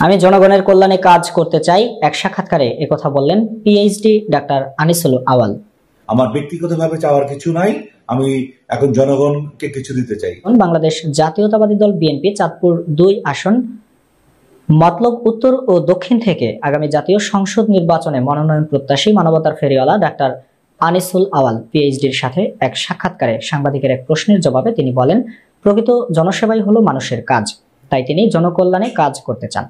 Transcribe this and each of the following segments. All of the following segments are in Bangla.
আমি জনগণের কল্যাণে কাজ করতে চাই, এক সাক্ষাৎকারে একথা বললেন পিএইচডি ডাক্তার আনিসুল আওয়াল। আমার ব্যক্তিগতভাবে চাওয়ার কিছু নাই, আমি এখন জনগণকে কিছু দিতে চাই। বাংলাদেশ জাতীয়তাবাদী দল বিএনপি চাঁদপুর 2 আসন মতলব উত্তর ও দক্ষিণ থেকে আগামী জাতীয় সংসদ নির্বাচনে মনোনয়ন প্রত্যাশী মানবতার ফেরিওয়ালা ডাক্তার আনিসুল আওয়াল পিএইচডির সাথে এক সাক্ষাৎকারে সাংবাদিকের এক প্রশ্নের জবাবে তিনি বলেন, প্রকৃত জনসেবাই হলো মানুষের কাজ, তাই তিনি জনকল্যাণে কাজ করতে চান।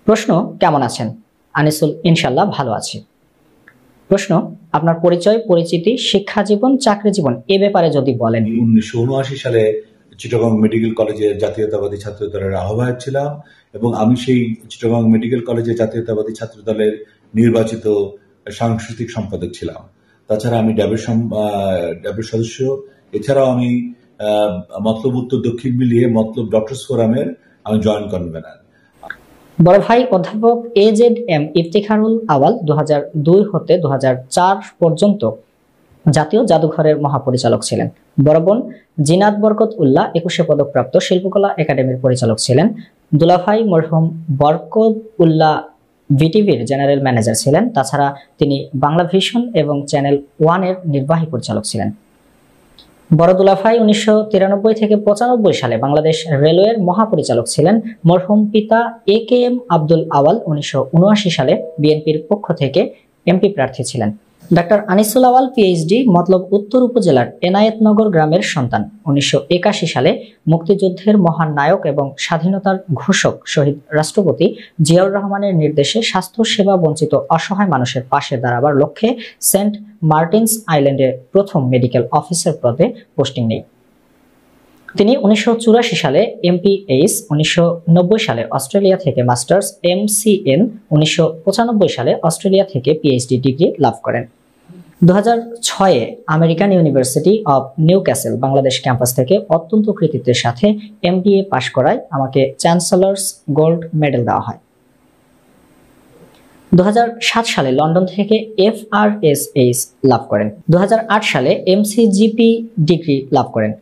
প্রশ্ন, কেমন আছেন? আনিসুল, ইনশাল্লাহ ভালো আছি। প্রশ্ন, আপনার পরিচয়, পরিচিতি, শিক্ষা জীবন, চাকরি জীবন এ ব্যাপারে যদি বলেন। 1979 সালে চিটাগং মেডিকেল কলেজের জাতীয়তাবাদী ছাত্র দলের আহ্বায়ক ছিলাম এবং আমি সেই চিটাগং মেডিকেল কলেজের জাতীয়তাবাদী ছাত্র দলের নির্বাচিত সাংস্কৃতিক সম্পাদক ছিলাম। তাছাড়া আমি ড্যাবের সদস্য। এছাড়াও আমি মতলব উত্তর দক্ষিণ মিলিয়ে মতলব ডক্টরস ফোরামের আমি জয়েন্ট কনভেনার। বড় ভাই অধ্যাপক AZM ইফতিখারুল আওয়াল 2002 হতে 2004 পর্যন্ত জাতীয় জাদুঘরের মহাপরিচালক ছিলেন। বড় বোন জিনাত বরকত উল্লাহ 21শে পদকপ্রাপ্ত শিল্পকলা একাডেমির পরিচালক ছিলেন। দুলাভাই মরহুম বরকত উল্লাহ ভিটিভির জেনারেল ম্যানেজার ছিলেন। তাছাড়া তিনি বাংলা ভিশন এবং চ্যানেল 1 এর নির্বাহী পরিচালক ছিলেন। বড় দুলাভাই 1993 থেকে 95 সালে বাংলাদেশ রেলওয়ের মহাপরিচালক ছিলেন। মরহুম পিতা AKM আব্দুল আওয়াল 1979 সালে বিএনপির পক্ষ থেকে এমপি প্রার্থী ছিলেন। ডাক্তার আনিসুল আওয়াল পিএইচডি মতলব উত্তর উপজেলার এনায়েতনগর গ্রামের সন্তান। 1981 সালে মুক্তিযুদ্ধের মহান নায়ক এবং স্বাধীনতার ঘোষক শহীদ রাষ্ট্রপতি জিয়াউর রহমানের নির্দেশে স্বাস্থ্য সেবা বঞ্চিত অসহায় মানুষের পাশে দাঁড়াবার লক্ষ্যে সেন্ট মার্টিনস আইল্যান্ডে প্রথম মেডিকেল অফিসার পদে পোস্টিং নেই। তিনি 1984 সালে MPH, 1990 সালে অস্ট্রেলিয়া থেকে মাস্টার্স MCN, 1995 সালে অস্ট্রেলিয়া থেকে পিএইচডি ডিগ্রি লাভ করেন। 2006-এ American University of Newcastle Bangladesh campus থেকে অত্যন্ত কৃতিত্বের সাথে MBA পাশ করায় আমাকে চ্যান্সেলর্স গোল্ড মেডেল দেওয়া হয়। 2007 সালে লন্ডন থেকে FRSH লাভ করেন। 2008 সালে MCGP ডিগ্রি লাভ করেন।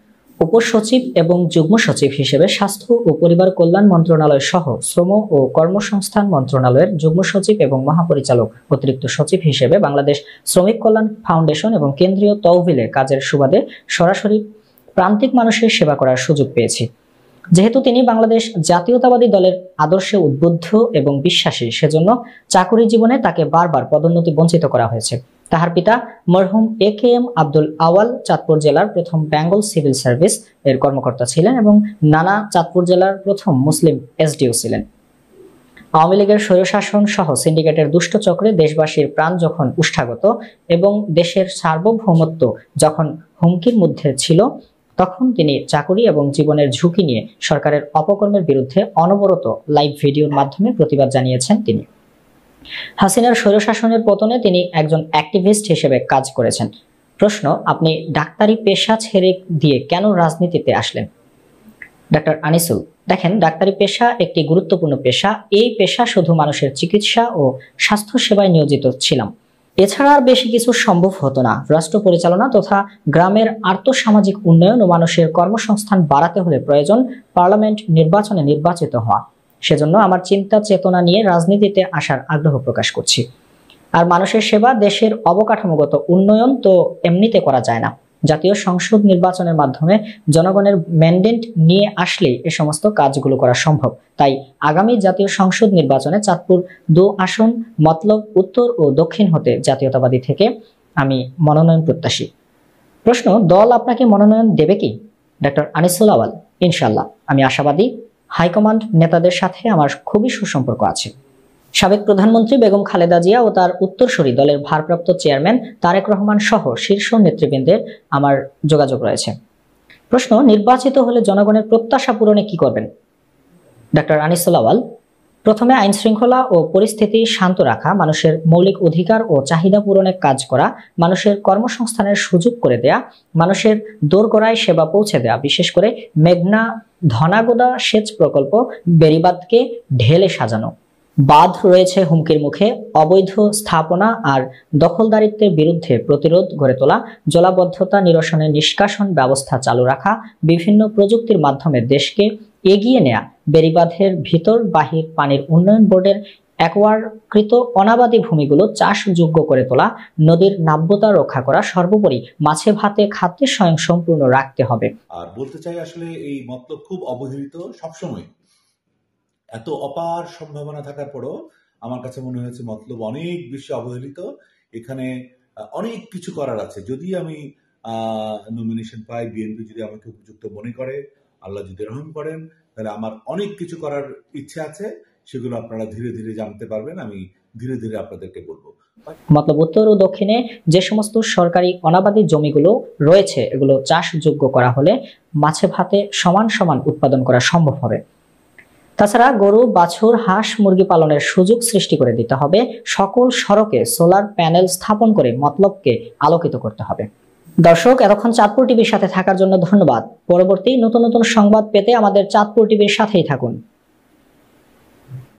উপসচিব এবং যুগ্ম সচিব হিসেবে স্বাস্থ্য ও পরিবার কল্যাণ মন্ত্রণালয় সহ শ্রম ও কর্মসংস্থান মন্ত্রণালয়ের যুগ্ম সচিব এবং মহাপরিচালক অতিরিক্ত সচিব হিসেবে বাংলাদেশ শ্রমিক কল্যাণ ফাউন্ডেশন এবং কেন্দ্রীয় তহবিলে কাজের সুবাদে সরাসরি প্রান্তিক মানুষের সেবা করার সুযোগ পেয়েছি। যেহেতু তিনি বাংলাদেশ জাতীয়তাবাদী দলের আদর্শে উদ্বুদ্ধ এবং বিশ্বাসী, সেজন্য চাকরি জীবনে তাকে বারবার পদোন্নতি বঞ্চিত করা হয়েছে। তাহার পিতা মরহুম AKM আব্দুল আওয়াল চাঁদপুর জেলার প্রথম বেঙ্গল সিভিল সার্ভিস এর কর্মকর্তা ছিলেন এবং নানা চাঁদপুর জেলার প্রথম মুসলিম SDO ছিলেন। আওয়ামী লীগের স্বৈরশাসন সহ সিন্ডিকেটের দুষ্ট চক্রে দেশবাসীর প্রাণ যখন উষ্ঠাগত এবং দেশের সার্বভৌমত্ব যখন হুমকির মধ্যে ছিল, তখন তিনি চাকরি এবং জীবনের ঝুঁকি নিয়ে সরকারের অপকর্মের বিরুদ্ধে অনবরত লাইভ ভিডিওর মাধ্যমে প্রতিবাদ জানিয়েছেন। তিনি হাসিনার স্বৈরশাসনের পতনে তিনি একজন অ্যাক্টিভিস্ট হিসেবে কাজ করেছেন। প্রশ্ন, আপনি ডাক্তারি পেশা ছেড়ে দিয়ে কেন রাজনীতিতে আসলেন? ডাক্তার আনিসুল, দেখেন, ডাক্তারি পেশা একটি গুরুত্বপূর্ণ পেশা। এই পেশা শুধু মানুষের চিকিৎসা ও স্বাস্থ্য সেবায় নিয়োজিত ছিলাম। এছাড়া আর বেশি কিছু সম্ভব হতো না। রাষ্ট্র পরিচালনা তথা গ্রামের আর্থসামাজিক উন্নয়ন ও মানুষের কর্মসংস্থান বাড়াতে হলে প্রয়োজন পার্লামেন্ট নির্বাচনে নির্বাচিত হওয়া। সেজন্য আমার চিন্তা চেতনা নিয়ে রাজনীতিতে আসার আগ্রহ প্রকাশ করছি। আর মানুষের সেবা, দেশের অবকাঠামোগত উন্নয়ন তো এমনিতে করা যায় না। জাতীয় সংসদ নির্বাচনের মাধ্যমে জনগণের ম্যান্ডেট নিয়ে আসলেই এ সমস্ত কাজগুলো করা সম্ভব। তাই আগামী জাতীয় সংসদ নির্বাচনে চাঁদপুর 2 আসন মতলব উত্তর ও দক্ষিণ হতে জাতীয়তাবাদী থেকে আমি মনোনয়ন প্রত্যাশী। প্রশ্ন, দল আপনাকে মনোনয়ন দেবে কি? ডাক্তার আনিসুল আওয়াল, ইনশাল্লাহ আমি আশাবাদী। হাইকমান্ড নেতাদের সাথে আমার খুবই সুসম্পর্ক আছে। সাবেক প্রধানমন্ত্রী বেগম খালেদা জিয়া ও তার উত্তরসূরি দলের ভারপ্রাপ্ত চেয়ারম্যান তারেক রহমান সহ শীর্ষ নেতৃবৃন্দের আমার যোগাযোগ রয়েছে। প্রশ্ন, নির্বাচিত হলে জনগণের প্রত্যাশা পূরণে কি করবেন? ডাক্তার আনিসুল আওয়াল, প্রথমে আইন শৃঙ্খলা ও পরিস্থিতি শান্ত রাখা, মানুষের মৌলিক অধিকার ও চাহিদা পূরণে কাজ করা, মানুষের কর্মসংস্থানের সুযোগ করে দেয়া, মানুষের দোরগোড়ায় সেবা পৌঁছে দেয়া, বিশেষ করে মেঘনা ধনাগোদা সেচ প্রকল্প বেড়িবাঁধকে ঢেলে সাজানো। বাঁধ রয়েছে হুমকির মুখে, অবৈধ স্থাপনা আর দখলদারিত্বের বিরুদ্ধে প্রতিরোধ গড়ে তোলা, জলাবদ্ধতা নিরসনের নিষ্কাশন ব্যবস্থা চালু রাখা, বিভিন্ন প্রযুক্তির মাধ্যমে দেশকে এগিয়ে নেয়া, বেড়িবাঁধের ভিতর বাহির পানির উন্নয়ন বোর্ডের অ্যাকোয়ারকৃত অনাবাদী ভূমিগুলো চাষযোগ্য করে তোলা, নদীর নাব্যতা রক্ষা করা, সর্বোপরি মাছে ভাতে খাদ্যে স্বয়ংসম্পূর্ণ রাখতে হবে। আর বলতে চাই আসলে এই মতলব খুব অবহেলিত সবসময়। এত অপার সম্ভাবনা থাকার পরও আমার কাছে মনে হয়েছে মতলব অনেক বেশি অবহেলিত। এখানে অনেক কিছু করার আছে। যদি আমি নমিনেশন পাই, বিএনপি যদি আমাকে উপযুক্ত মনে করে, আল্লাহ যদি রহম করেন, তাহলে আমার অনেক কিছু করার ইচ্ছে আছে। সেগুলো আপনারা ধীরে ধীরে জানতে পারবেন, আমি ধীরে ধীরে আপনাদেরকে বলবো। মতলব উত্তর ও দক্ষিণে যে সমস্ত সরকারি অনাবাদী জমিগুলো রয়েছে এগুলো চাষযোগ্য করা হলে মাছে ভাতে সমান সমান উৎপাদন করা সম্ভব হবে। তাছাড়া গরু, বাছুর, হাঁস, মুরগি পালনের সুযোগ সৃষ্টি করে দিতে হবে। সকল সড়কে সোলার প্যানেল স্থাপন করে মতলবকে আলোকিত করতে হবে। দর্শক, এতক্ষণ চাঁদপুর টিভির সাথে থাকার জন্য ধন্যবাদ। পরবর্তী নতুন নতুন সংবাদ পেতে আমাদের চাঁদপুর টিভির সাথেই থাকুন।